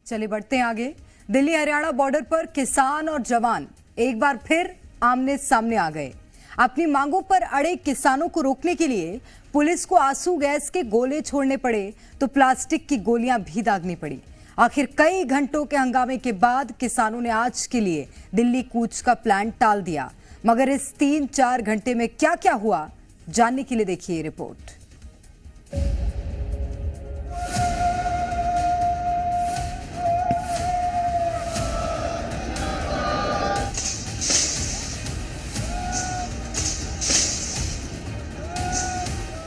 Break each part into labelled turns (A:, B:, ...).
A: चलिए बढ़ते हैं आगे। दिल्ली हरियाणा बॉर्डर पर किसान और जवान एक बार फिर आमने सामने आ गए। अपनी मांगों पर अड़े किसानों को रोकने के लिए पुलिस को आंसू गैस के गोले छोड़ने पड़े तो प्लास्टिक की गोलियां भी दागनी पड़ी। आखिर कई घंटों के हंगामे के बाद किसानों ने आज के लिए दिल्ली कूच का प्लान टाल दिया। मगर इस 3-4 घंटे में क्या क्या हुआ, जानने के लिए देखिए रिपोर्ट।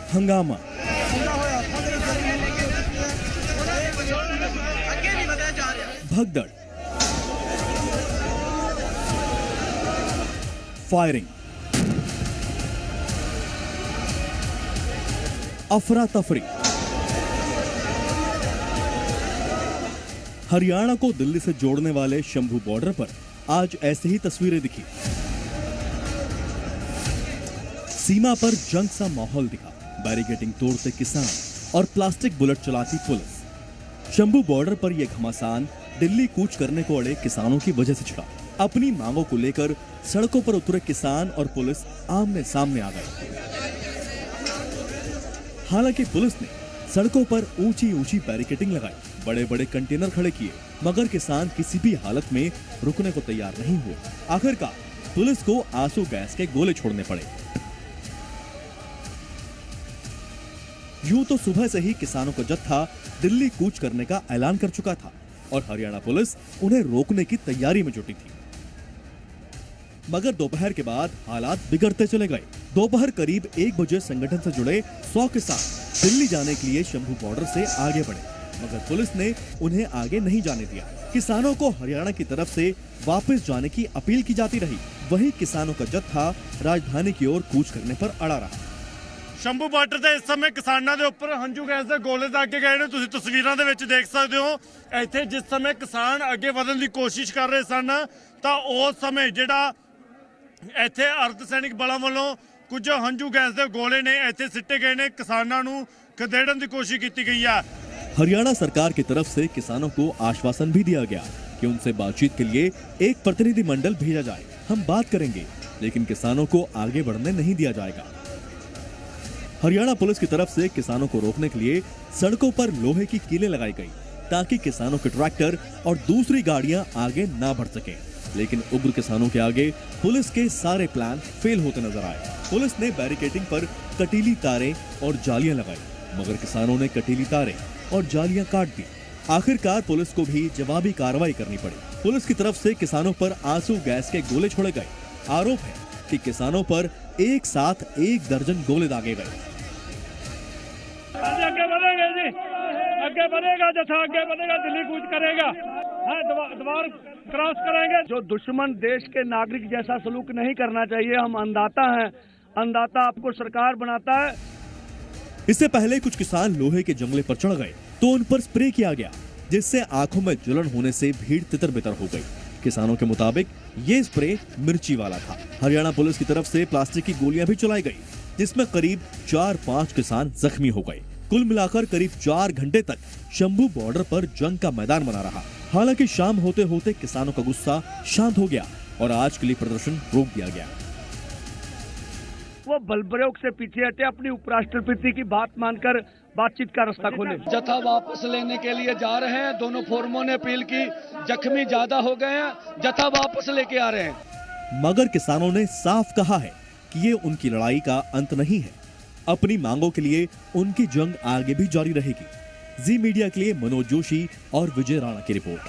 B: हंगामा, भगदड़, फायरिंग, अफरा तफरी। हरियाणा को दिल्ली से जोड़ने वाले शंभू बॉर्डर पर आज ऐसी ही तस्वीरें दिखी। सीमा पर जंग सा माहौल दिखा। बैरिकेडिंग तोड़ते किसान और प्लास्टिक बुलेट चलाती पुलिस। शंभू बॉर्डर पर यह घमासान दिल्ली कूच करने को अड़े किसानों की वजह से छिड़ा। अपनी मांगों को लेकर सड़कों पर उतरे किसान और पुलिस आमने सामने आ गए। हालांकि पुलिस ने सड़कों पर ऊंची ऊंची बैरिकेडिंग लगाई, बड़े बड़े कंटेनर खड़े किए, मगर किसान किसी भी हालत में रुकने को तैयार नहीं हुए। आखिरकार पुलिस को आंसू गैस के गोले छोड़ने पड़े। यूं तो सुबह से ही किसानों का जत्था दिल्ली कूच करने का ऐलान कर चुका था और हरियाणा पुलिस उन्हें रोकने की तैयारी में जुटी थी। मगर दोपहर के बाद हालात बिगड़ते चले गए। दोपहर करीब 1 बजे संगठन से जुड़े 100 किसान दिल्ली जाने के लिए शंभू बॉर्डर से आगे बढ़े, मगर पुलिस ने उन्हें आगे नहीं जाने दिया। किसानों को हरियाणा की तरफ से वापस जाने की अपील की जाती रही। वहीं किसानों का जत्था राजधानी की ओर कूच करने पर अड़ा रहा।
C: ਸ਼ੰਭੂ ਬਾਰਡਰ ਤੇ ਇਸ ਸਮੇਂ ਕਿਸਾਨਾਂ ਦੇ ਉੱਪਰ ਹੰਝੂ ਗੈਸ ਦੇ ਗੋਲੇ ਦਾਗੇ ਗਏ ਨੇ। ਤੁਸੀਂ ਤਸਵੀਰਾਂ ਦੇ ਵਿੱਚ ਦੇਖ ਸਕਦੇ ਹੋ। ਇੱਥੇ ਜਿਸ ਸਮੇਂ ਕਿਸਾਨ ਅੱਗੇ ਵਧਣ ਦੀ ਕੋਸ਼ਿਸ਼ ਕਰ ਰਹੇ ਸਨ ਤਾਂ ਉਸ ਸਮੇਂ ਜਿਹੜਾ ਇੱਥੇ ਅਰਧ ਸੈਨਿਕ ਬਲਾਂ ਵੱਲੋਂ ਕੁਝ ਹੰਝੂ ਗੈਸ ਦੇ ਗੋਲੇ ਨੇ ਇੱਥੇ ਸਿੱਟੇ ਗਏ ਨੇ। ਕਿਸਾਨਾਂ ਨੂੰ ਖਦੇੜਨ ਦੀ ਕੋਸ਼ਿਸ਼ ਕੀਤੀ ਗਈ ਹੈ।
B: हरियाणा सरकार की तरफ से किसानों को आश्वासन भी दिया गया कि उनसे बातचीत के लिए एक प्रतिनिधिमंडल भेजा जाए। हम बात करेंगे, लेकिन किसानों को आगे बढ़ने नहीं दिया जाएगा। हरियाणा पुलिस की तरफ से किसानों को रोकने के लिए सड़कों पर लोहे की कीलें लगाई गई ताकि किसानों के ट्रैक्टर और दूसरी गाड़ियां आगे ना बढ़ सके। लेकिन उग्र किसानों के आगे पुलिस के सारे प्लान फेल होते नजर आए। पुलिस ने बैरिकेडिंग पर कटीली तारें और जालियां लगाई, मगर किसानों ने कटीली तारें और जालियां काट दी। आखिरकार पुलिस को भी जवाबी कार्रवाई करनी पड़ी। पुलिस की तरफ से किसानों पर आंसू गैस के गोले छोड़े गए। आरोप है कि किसानों पर एक साथ 1 दर्जन गोले दागे गए।
C: आगे बढ़ेगा जी, आगे बढ़ेगा, जैसा आगे बढ़ेगा दिल्ली कूच करेगा, द्वार क्रॉस करेंगे।
D: जो दुश्मन देश के नागरिक जैसा सलूक नहीं करना चाहिए। हम अन्नदाता हैं, अन्नदाता आपको सरकार बनाता है।
B: इससे पहले कुछ किसान लोहे के जंगले पर चढ़ गए तो उन पर स्प्रे किया गया, जिससे आंखों में जलन होने से भीड़ तितर बितर हो गई। किसानों के मुताबिक ये स्प्रे मिर्ची वाला था। हरियाणा पुलिस की तरफ से प्लास्टिक की गोलियां भी चलाई गई, जिसमें करीब 4-5 किसान जख्मी हो गए। कुल मिलाकर करीब 4 घंटे तक शंभू बॉर्डर पर जंग का मैदान बना रहा। हालांकि शाम होते होते किसानों का गुस्सा शांत हो गया और आज के लिए प्रदर्शन रोक दिया गया।
D: वो बल प्रयोग से पीछे हटे, अपनी उपराष्ट्रपति की बात मानकर बातचीत का रास्ता खोले। जत्था वापस लेने के लिए जा रहे हैं। दोनों फोरमों ने अपील की, जख्मी ज्यादा हो गए हैं, जत्था वापस लेके आ रहे हैं।
B: मगर किसानों ने साफ कहा है कि ये उनकी लड़ाई का अंत नहीं है। अपनी मांगों के लिए उनकी जंग आगे भी जारी रहेगी। जी मीडिया के लिए मनोज जोशी और विजय राणा की रिपोर्ट।